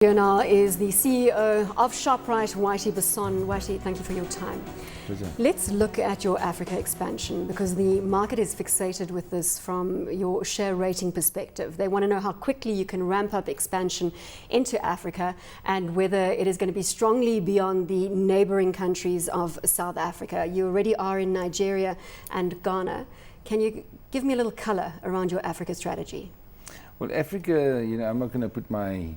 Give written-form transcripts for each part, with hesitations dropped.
Here now is the CEO of Shoprite, Whitey Basson. Whitey, thank you for your time. Pleasure. Let's look at your Africa expansion, because the market is fixated with this from your share rating perspective. They want to know how quickly you can ramp up expansion into Africa and whether it is going to be strongly beyond the neighboring countries of South Africa. You already are in Nigeria and Ghana. Can you give me a little color around your Africa strategy? Well, Africa, I'm not going to put my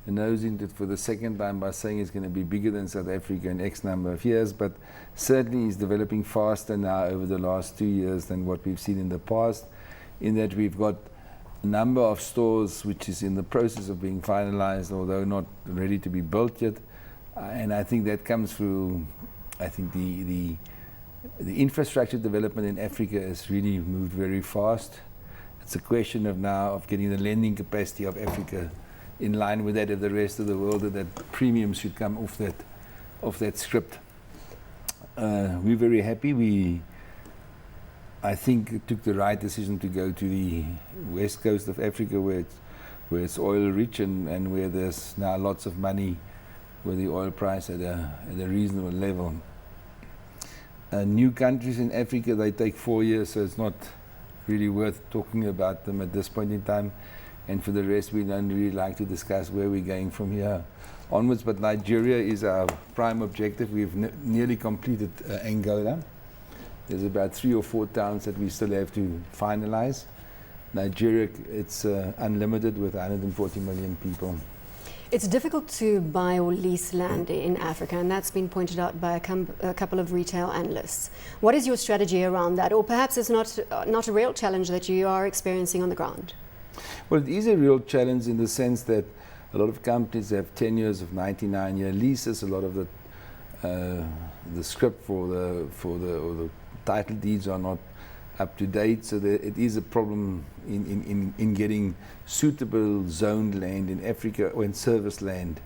nose into it for the second time by saying it's going to be bigger than South Africa in X number of years, but certainly is developing faster now over the last 2 years than what we've seen in the past, in that we've got a number of stores which is in the process of being finalized, although not ready to be built yet. And I think that comes through, I think the infrastructure development in Africa has really moved very fast. It's a question of now of getting the lending capacity of Africa in line with that of the rest of the world, that premiums should come off that script. We're very happy. I think took the right decision to go to the west coast of Africa, where it's oil rich and where there's now lots of money, where the oil price at a reasonable level. New countries in Africa, they take 4 years, so it's not really worth talking about them at this point in time. And for the rest, we don't really like to discuss where we're going from here onwards. But Nigeria is our prime objective. We've nearly completed Angola. There's about 3 or 4 towns that we still have to finalize. Nigeria, it's unlimited with 140 million people. It's difficult to buy or lease land in Africa, and that's been pointed out by a couple of retail analysts. What is your strategy around that? Or perhaps it's not a real challenge that you are experiencing on the ground? Well, it is a real challenge in the sense that a lot of companies have 10 years of 99-year leases. A lot of the script for the title deeds are not up to date, so it is a problem in getting suitable zoned land in Africa or in service land.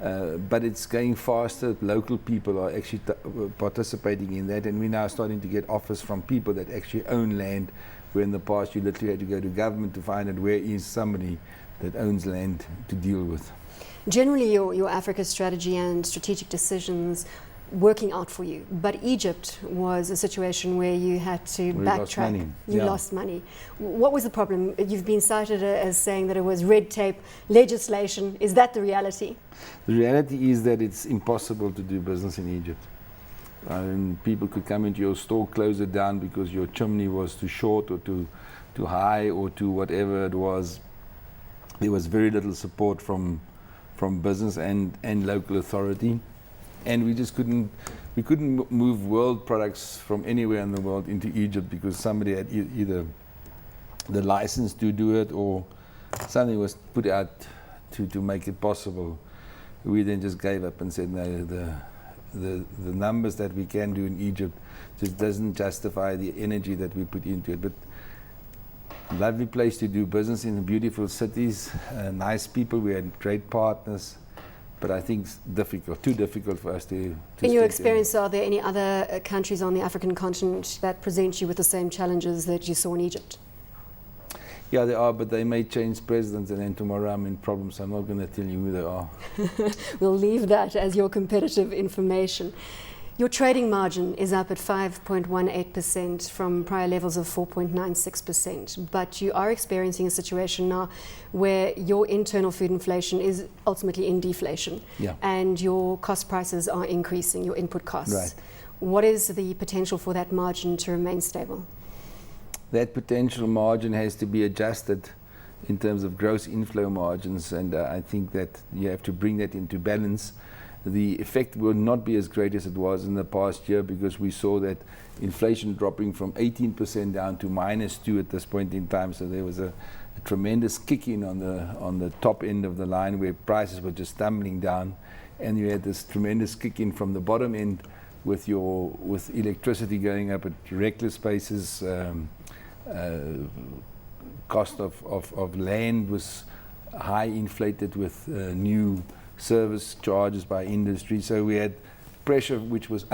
But it's going faster. Local people are actually participating in that, and we're now starting to get offers from people that actually own land, where in the past you literally had to go to government to find out where is somebody that owns land to deal with. Generally, your Africa strategy and strategic decisions working out for you, but Egypt was a situation where you had to backtrack. You lost money. What was the problem? You've been cited as saying that it was red tape, legislation. Is that the reality? The reality is that it's impossible to do business in Egypt. People could come into your store, close it down because your chimney was too short or too high or too whatever it was. There was very little support from business and local authority, and we just couldn't move world products from anywhere in the world into Egypt because somebody had either the license to do it or something was put out to make it possible. We then just gave up and said no. The numbers that we can do in Egypt just doesn't justify the energy that we put into it. But lovely place to do business in, beautiful cities, nice people. We had great partners, but I think it's too difficult for us to in your experience, are there any other countries on the African continent that present you with the same challenges that you saw in Egypt? Yeah, they are, but they may change presidents, and then tomorrow I'm in problems. I'm not going to tell you who they are. We'll leave that as your competitive information. Your trading margin is up at 5.18% from prior levels of 4.96%, but you are experiencing a situation now where your internal food inflation is ultimately in deflation, and your cost prices are increasing, your input costs. Right. What is the potential for that margin to remain stable? That potential margin has to be adjusted in terms of gross inflow margins, and I think that you have to bring that into balance. The effect will not be as great as it was in the past year because we saw that inflation dropping from 18% down to -2 at this point in time. So there was a tremendous kick in on the top end of the line where prices were just tumbling down, and you had this tremendous kick in from the bottom end with electricity going up at reckless paces. Cost of land was high inflated with new service charges by industry, so we had pressure which was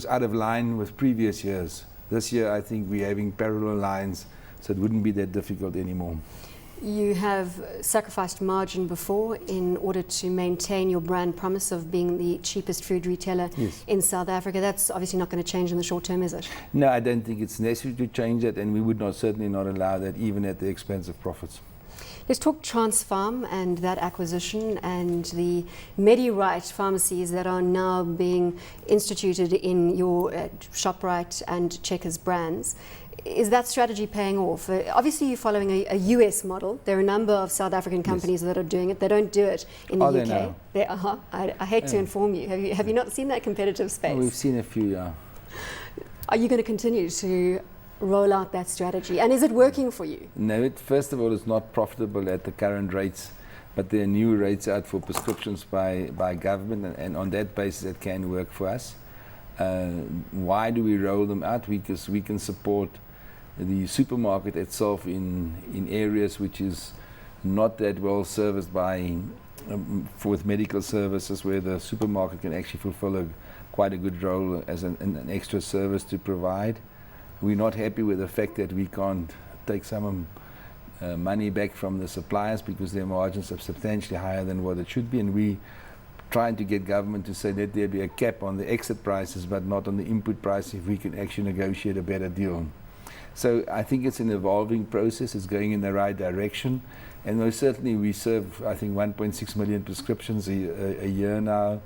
out of line with previous years. This year I think we're having parallel lines, so it wouldn't be that difficult anymore. You have sacrificed margin before in order to maintain your brand promise of being the cheapest food retailer in South Africa. That's obviously not going to change in the short term, is it? No, I don't think it's necessary to change that, and we would certainly not allow that, even at the expense of profits. Let's talk Transfarm and that acquisition and the MediRite pharmacies that are now being instituted in your Shoprite and Checkers brands. Is that strategy paying off? Obviously, you're following a US model. There are a number of South African companies that are doing it. They don't do it in the UK. They now? I hate to inform you. Have you not seen that competitive space? Well, we've seen a few, yeah. Are you going to continue to roll out that strategy? And is it working for you? No, first of all, it's not profitable at the current rates, but there are new rates out for prescriptions by government, and on that basis it can work for us. Why do we roll them out? Because we can support the supermarket itself in areas which is not that well serviced by with medical services, where the supermarket can actually fulfill quite a good role as an extra service to provide. We're not happy with the fact that we can't take some money back from the suppliers because their margins are substantially higher than what it should be, and we trying to get government to say that there be a cap on the exit prices but not on the input price if we can actually negotiate a better deal. So I think it's an evolving process. It's going in the right direction, and most certainly we serve, I think, 1.6 million prescriptions a year now.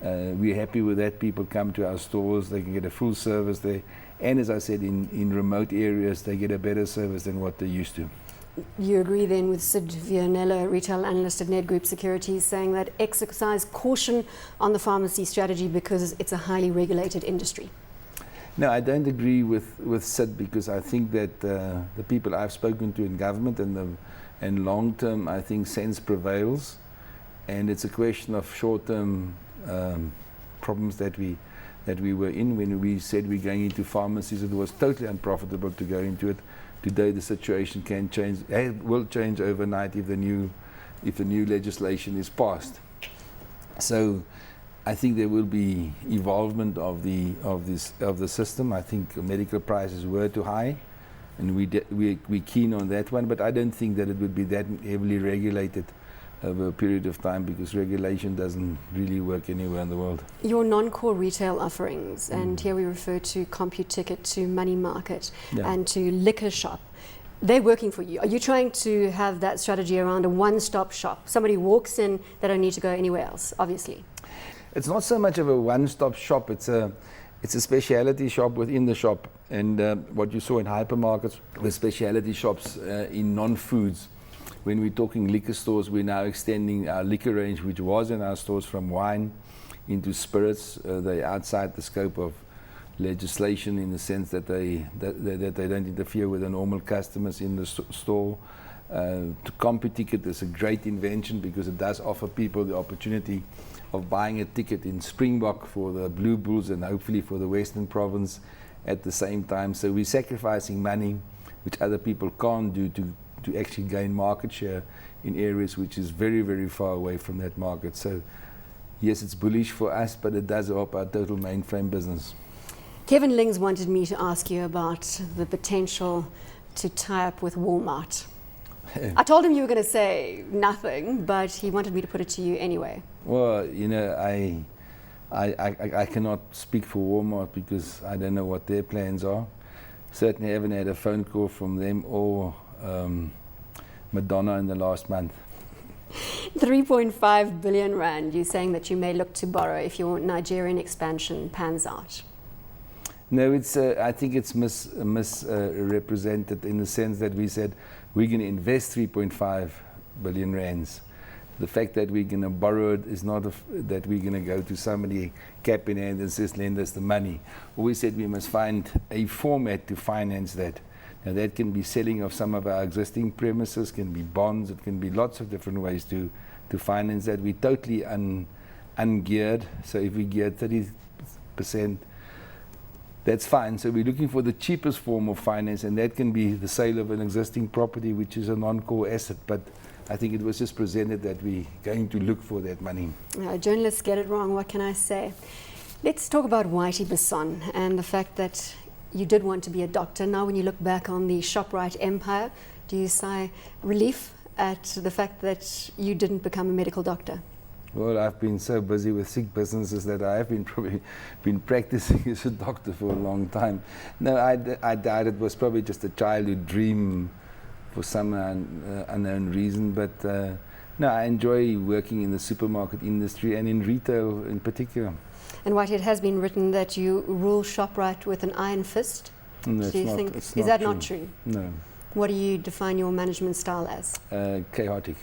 We're happy with that. People come to our stores, they can get a full service there, and as I said, in remote areas they get a better service than what they used to. You agree then with Sid Vianella, retail analyst at Ned Group Securities, saying that exercise caution on the pharmacy strategy because it's a highly regulated industry? No, I don't agree with Sid, because I think that the people I've spoken to in government and long term, I think sense prevails, and it's a question of short term problems that we were in when we said we're going into pharmacies. It was totally unprofitable to go into it. Today the situation can change, will change overnight if the new legislation is passed. So I think there will be evolvement of the system. I think medical prices were too high, and we're keen on that one. But I don't think that it would be that heavily regulated over a period of time, because regulation doesn't really work anywhere in the world. Your non-core retail offerings, and here we refer to CompuTicket, to Money Market, and to Liquor Shop, they're working for you. Are you trying to have that strategy around a one-stop shop? Somebody walks in, they don't need to go anywhere else, obviously. It's not so much of a one-stop shop. It's a speciality shop within the shop, and what you saw in hypermarkets were speciality shops in non-foods. When we're talking liquor stores, we're now extending our liquor range, which was in our stores, from wine into spirits. They're outside the scope of legislation in the sense that they don't interfere with the normal customers in the store. To CompuTicket is a great invention because it does offer people the opportunity of buying a ticket in Springbok for the Blue Bulls and hopefully for the Western Province at the same time. So we're sacrificing money which other people can't do to actually gain market share in areas which is very, very far away from that market. So yes, it's bullish for us, but it does help our total mainframe business. Kevin Lings wanted me to ask you about the potential to tie up with Walmart. I told him you were going to say nothing, but he wanted me to put it to you anyway. Well, you know, I cannot speak for Walmart because I don't know what their plans are. Certainly haven't had a phone call from them or Madonna in the last month. 3.5 billion rand, you're saying that you may look to borrow if your Nigerian expansion pans out. No, I think it's misrepresented in the sense that we said we're going to invest 3.5 billion rands. The fact that we're going to borrow it is not that we're going to go to somebody cap in hand and says lend us the money. We said we must find a format to finance that. Now that can be selling of some of our existing premises, can be bonds, it can be lots of different ways to finance that. We're totally ungeared, so if we gear 30%, that's fine. So we're looking for the cheapest form of finance, and that can be the sale of an existing property, which is a non-core asset. But I think it was just presented that we're going to look for that money. Journalists get it wrong, what can I say? Let's talk about Whitey Basson and the fact that you did want to be a doctor. Now when you look back on the Shoprite empire, Do you sigh relief at the fact that you didn't become a medical doctor? Well, I've been so busy with sick businesses that I have probably been practicing as a doctor for a long time. No, I doubt it was probably just a childhood dream for some unknown reason. But no, I enjoy working in the supermarket industry and in retail in particular. And Whitey, it has been written that you rule Shoprite with an iron fist. No, Do you it's think not, it's is that not true? No. What do you define your management style as? Chaotic.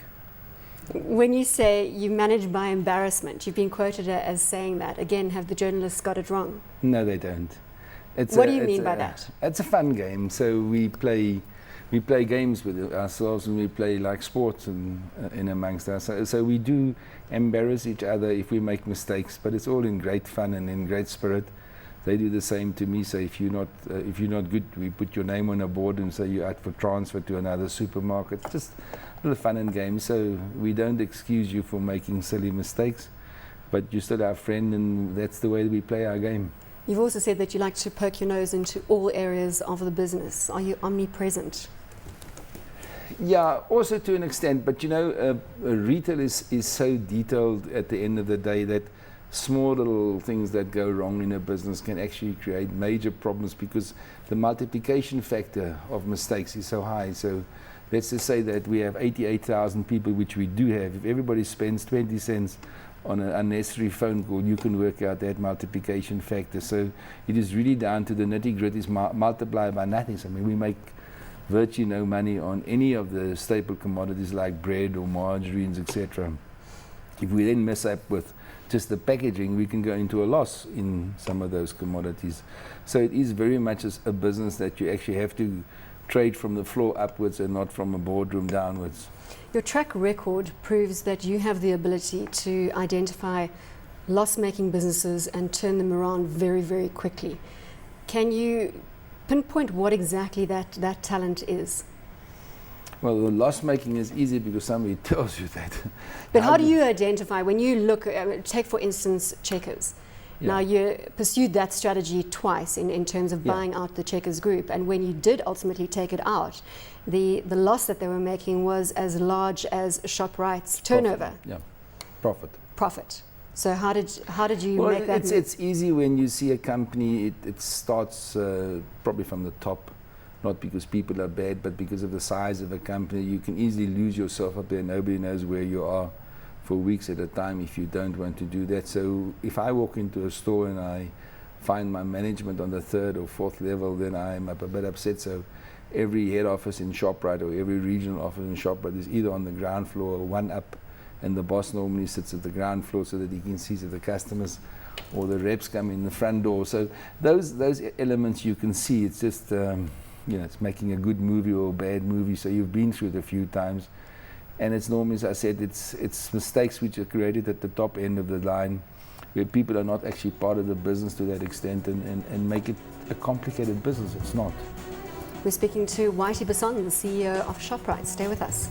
When you say you manage by embarrassment, you've been quoted as saying that. Again, have the journalists got it wrong? No, they don't. What do you mean by that? It's a fun game. So we play games with ourselves, and we play like sports in amongst us. So we do embarrass each other if we make mistakes, but it's all in great fun and in great spirit. They do the same to me. So if you're not good, we put your name on a board and say you're out for transfer to another supermarket. Just a little fun and games. So we don't excuse you for making silly mistakes, but you're still our friend, and that's the way we play our game. You've also said that you like to poke your nose into all areas of the business. Are you omnipresent? Yeah, also to an extent, but retail is so detailed at the end of the day that small little things that go wrong in a business can actually create major problems because the multiplication factor of mistakes is so high. So let's just say that we have 88,000 people, which we do have. If everybody spends 20 cents on an unnecessary phone call, you can work out that multiplication factor. So it is really down to the nitty-gritty, multiplied by nothing. So, I mean, we make virtually no money on any of the staple commodities like bread or margarines, etc. If we then mess up with just the packaging, we can go into a loss in some of those commodities. So it is very much a business that you actually have to trade from the floor upwards and not from a boardroom downwards. Your track record proves that you have the ability to identify loss-making businesses and turn them around very, very quickly. Can you pinpoint what exactly that talent is? Well, the loss making is easy because somebody tells you that. But how do you identify, when you look, take for instance Checkers. Yeah. Now you pursued that strategy twice in terms of buying out the Checkers group, and when you did ultimately take it out, the loss that they were making was as large as Shoprite's turnover. Profit. So how did you make that move? It's easy when you see a company, it starts probably from the top. Not because people are bad, but because of the size of a company. You can easily lose yourself up there. Nobody knows where you are for weeks at a time if you don't want to do that. So if I walk into a store and I find my management on the third or fourth level, then I'm a bit upset. So every head office in Shoprite or every regional office in Shoprite is either on the ground floor or one up, and the boss normally sits at the ground floor so that he can see that the customers or the reps come in the front door. So those elements you can see. It's just it's making a good movie or a bad movie, so you've been through it a few times. And it's normally, as I said, it's mistakes which are created at the top end of the line, where people are not actually part of the business to that extent and make it a complicated business. It's not. We're speaking to Whitey Basson, the CEO of Shoprite. Stay with us.